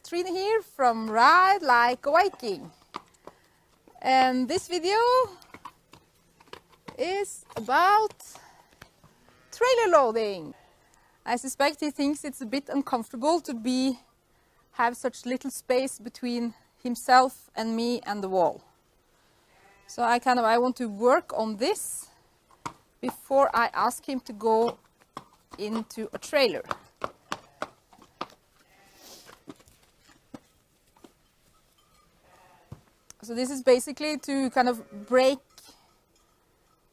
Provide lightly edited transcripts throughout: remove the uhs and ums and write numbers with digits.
Trine here from Ride Like a Viking. And this video is about trailer loading. I suspect he thinks it's a bit uncomfortable to have such little space between himself and me and the wall. So I want to work on this before I ask him to go into a trailer. So this is basically to kind of break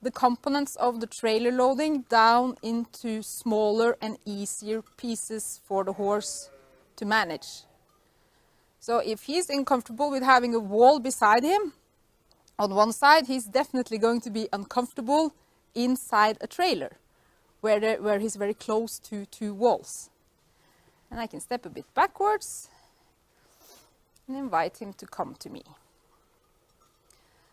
the components of the trailer loading down into smaller and easier pieces for the horse to manage. So if he's uncomfortable with having a wall beside him on one side, he's definitely going to be uncomfortable inside a trailer where he's very close to two walls. And I can step a bit backwards and invite him to come to me.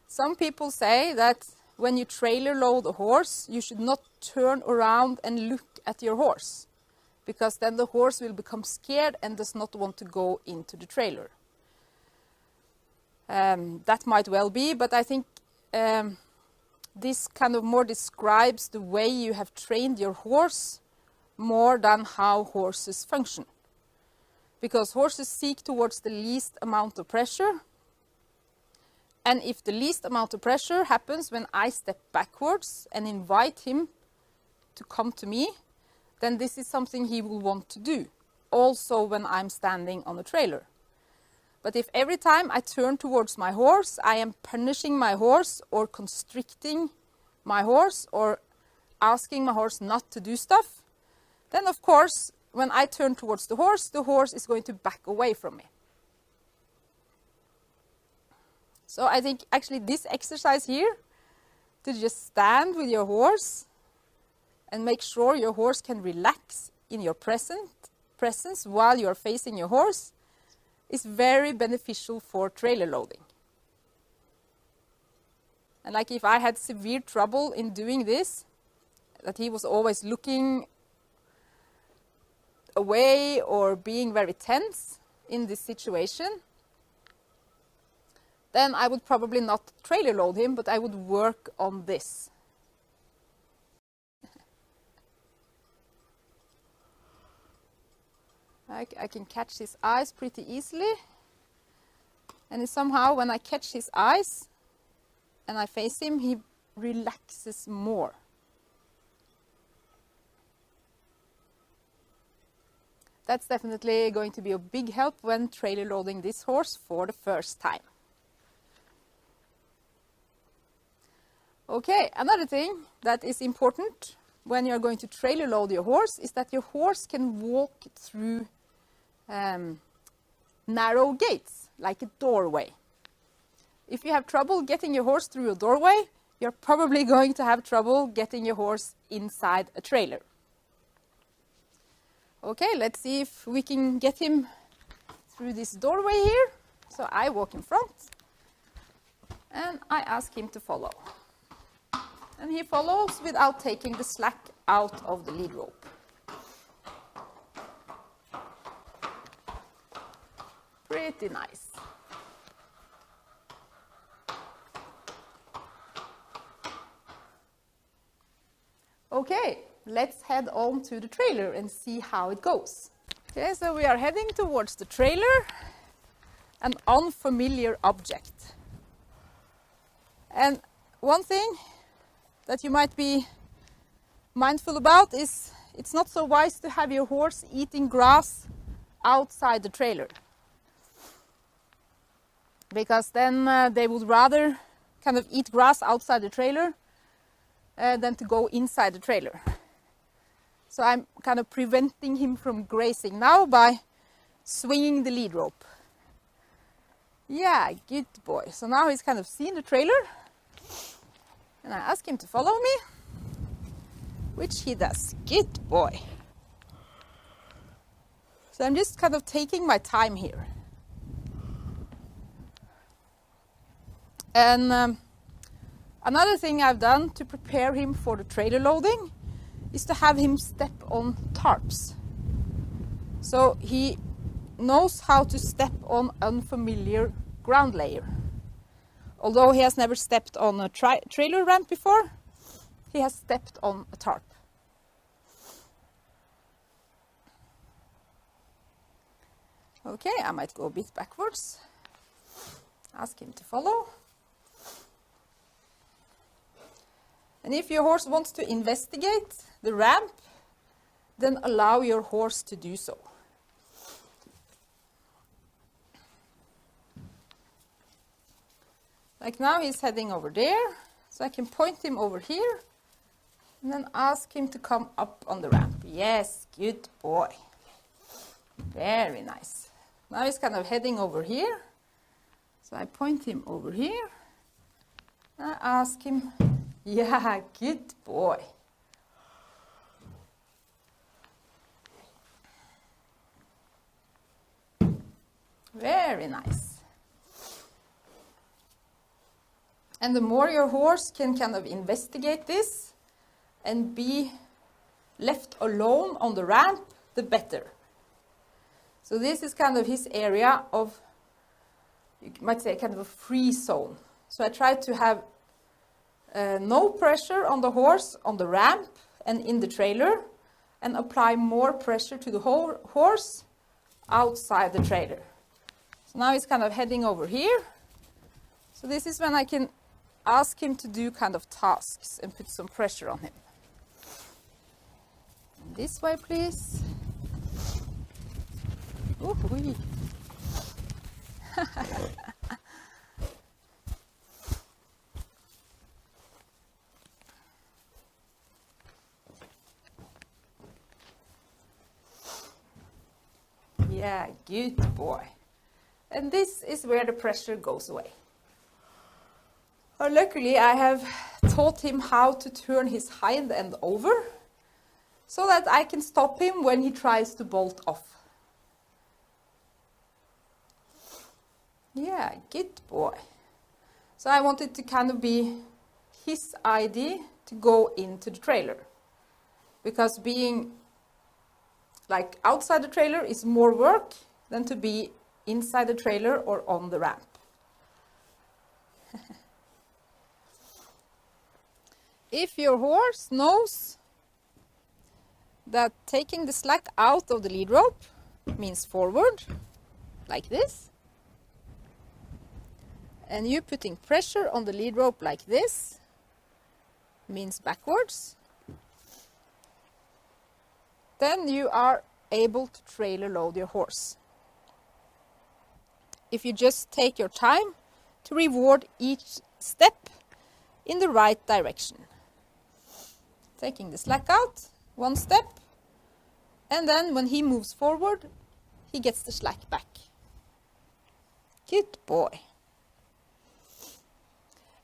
Some people say that when you trailer load a horse, you should not turn around and look at your horse, because then the horse will become scared and does not want to go into the trailer. That might well be, but I think this kind of more describes the way you have trained your horse more than how horses function. Because horses seek towards the least amount of pressure. And if the least amount of pressure happens when I step backwards and invite him to come to me, then this is something he will want to do, also when I'm standing on a trailer. But if every time I turn towards my horse, I am punishing my horse or constricting my horse or asking my horse not to do stuff, then of course, when I turn towards the horse is going to back away from me. So I think actually this exercise here, to just stand with your horse and make sure your horse can relax in your presence while you're facing your horse, is very beneficial for trailer loading. And like if I had severe trouble in doing this, that he was always looking away or being very tense in this situation, then I would probably not trailer load him, but I would work on this. I can catch his eyes pretty easily. And somehow when I catch his eyes and I face him, he relaxes more. That's definitely going to be a big help when trailer loading this horse for the first time. Okay, another thing that is important when you're going to trailer load your horse is that your horse can walk through narrow gates, like a doorway. If you have trouble getting your horse through a doorway, you're probably going to have trouble getting your horse inside a trailer. Okay, let's see if we can get him through this doorway here. So I walk in front and I ask him to follow. And he follows without taking the slack out of the lead rope. Pretty nice. Okay, let's head on to the trailer and see how it goes. Okay, so we are heading towards the trailer, an unfamiliar object. And one thing that you might be mindful about is it's not so wise to have your horse eating grass outside the trailer, because then they would rather kind of eat grass outside the trailer than to go inside the trailer. So I'm kind of preventing him from grazing now by swinging the lead rope. Yeah, good boy. So now he's kind of seen the trailer. And I ask him to follow me, which he does. Good boy. So I'm just kind of taking my time here. And another thing I've done to prepare him for the trailer loading is to have him step on tarps. So he knows how to step on unfamiliar ground layer. Although he has never stepped on a trailer ramp before, he has stepped on a tarp. Okay, I might go a bit backwards. Ask him to follow. And if your horse wants to investigate the ramp, then allow your horse to do so. Like now he's heading over there, so I can point him over here and then ask him to come up on the ramp. Yes, good boy. Very nice. Now he's kind of heading over here, so I point him over here and I ask him, yeah, good boy. Very nice. And the more your horse can kind of investigate this and be left alone on the ramp, the better. So this is kind of his area of, you might say, kind of a free zone. So I try to have no pressure on the horse on the ramp and in the trailer, and apply more pressure to the horse outside the trailer. So now he's kind of heading over here. So this is when I can ask him to do kind of tasks and put some pressure on him. This way, please. Ooh-wee. Yeah, good boy. And this is where the pressure goes away. Well, luckily, I have taught him how to turn his hind end over so that I can stop him when he tries to bolt off. Yeah, good boy. So I wanted to kind of be his idea to go into the trailer, because being like outside the trailer is more work than to be inside the trailer or on the ramp. If your horse knows that taking the slack out of the lead rope means forward, like this, and you putting pressure on the lead rope like this means backwards, then you are able to trailer load your horse. If you just take your time to reward each step in the right direction. Taking the slack out, one step, and then when he moves forward, he gets the slack back. Good boy.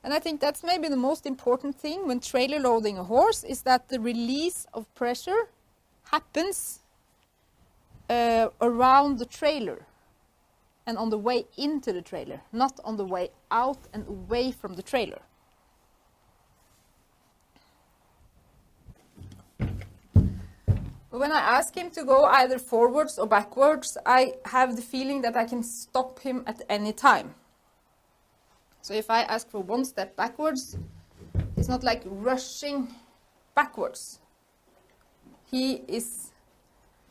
And I think that's maybe the most important thing when trailer loading a horse, is that the release of pressure happens around the trailer and on the way into the trailer, not on the way out and away from the trailer. When I ask him to go either forwards or backwards, I have the feeling that I can stop him at any time. So if I ask for one step backwards, it's not like rushing backwards. He is,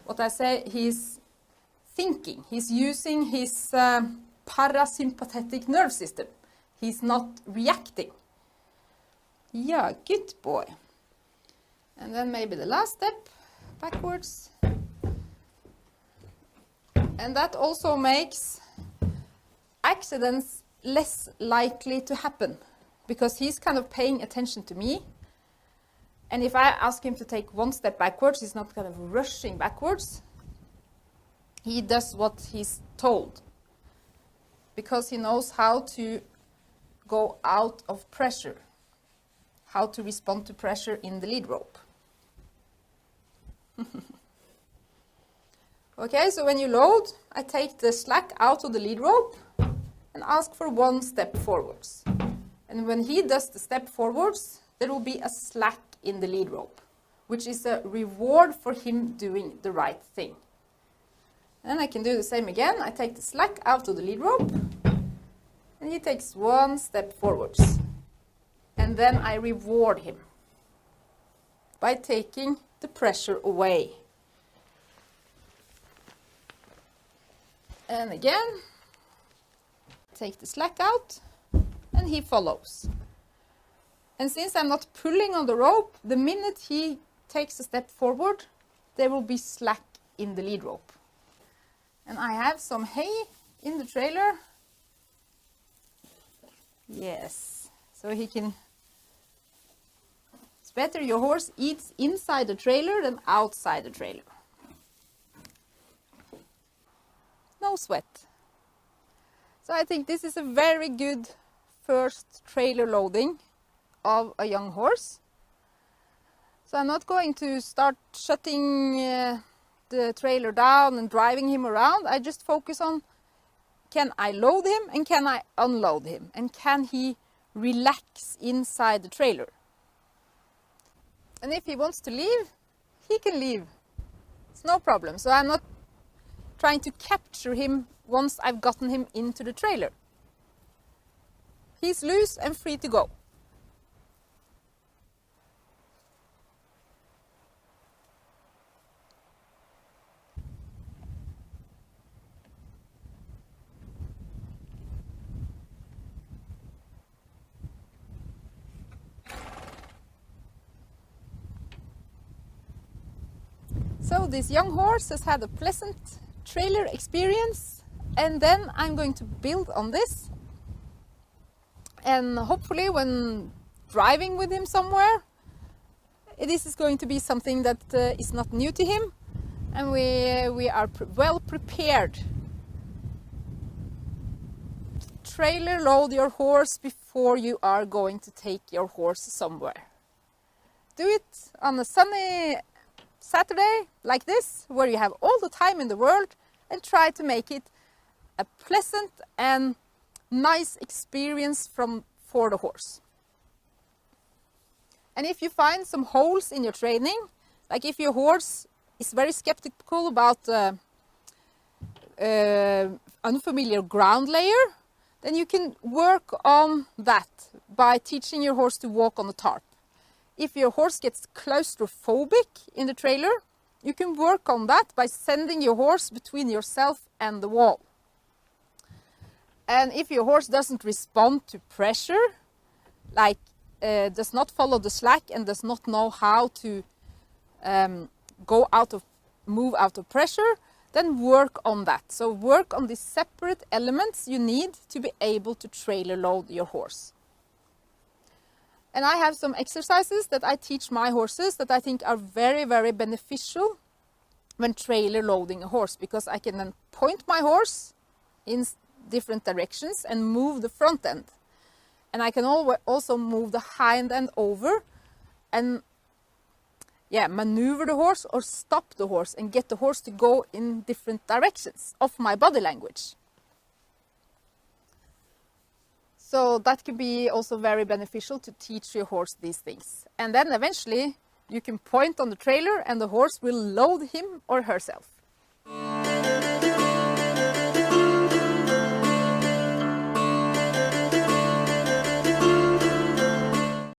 what I say, he's thinking. He's using his parasympathetic nerve system. He's not reacting. Yeah, good boy. And then maybe the last step backwards. And that also makes accidents less likely to happen, because he's kind of paying attention to me. And if I ask him to take one step backwards, he's not kind of rushing backwards. He does what he's told, because he knows how to go out of pressure, how to respond to pressure in the lead rope. Okay, so when you load, I take the slack out of the lead rope and ask for one step forwards. And when he does the step forwards, there will be a slack in the lead rope, which is a reward for him doing the right thing. And I can do the same again. I take the slack out of the lead rope, and he takes one step forwards. And then I reward him by taking the pressure away. And again, take the slack out, and he follows. And since I'm not pulling on the rope, the minute he takes a step forward, there will be slack in the lead rope. And I have some hay in the trailer. Yes, so he can... It's better your horse eats inside the trailer than outside the trailer. No sweat. So I think this is a very good first trailer loading of a young horse. So I'm not going to start shutting the trailer down and driving him around. I just focus on, can I load him and can I unload him? And can he relax inside the trailer? And if he wants to leave, he can leave. It's no problem. So I'm not trying to capture him once I've gotten him into the trailer. He's loose and free to go. So this young horse has had a pleasant trailer experience, and then I'm going to build on this, and hopefully when driving with him somewhere, this is going to be something that is not new to him, and we are well prepared. Trailer load your horse before you are going to take your horse somewhere. Do it on a sunny Saturday like this, where you have all the time in the world, and try to make it a pleasant and nice experience for the horse. And if you find some holes in your training, like if your horse is very skeptical about unfamiliar ground layer, then you can work on that by teaching your horse to walk on the tarp. If your horse gets claustrophobic in the trailer, you can work on that by sending your horse between yourself and the wall. And if your horse doesn't respond to pressure, like does not follow the slack and does not know how to move out of pressure, then work on that. So work on the separate elements you need to be able to trailer load your horse. And I have some exercises that I teach my horses that I think are very, very beneficial when trailer loading a horse, because I can then point my horse in different directions and move the front end. And I can also move the hind end over and maneuver the horse or stop the horse and get the horse to go in different directions of my body language. So that can be also very beneficial to teach your horse these things. And then eventually you can point on the trailer and the horse will load him or herself.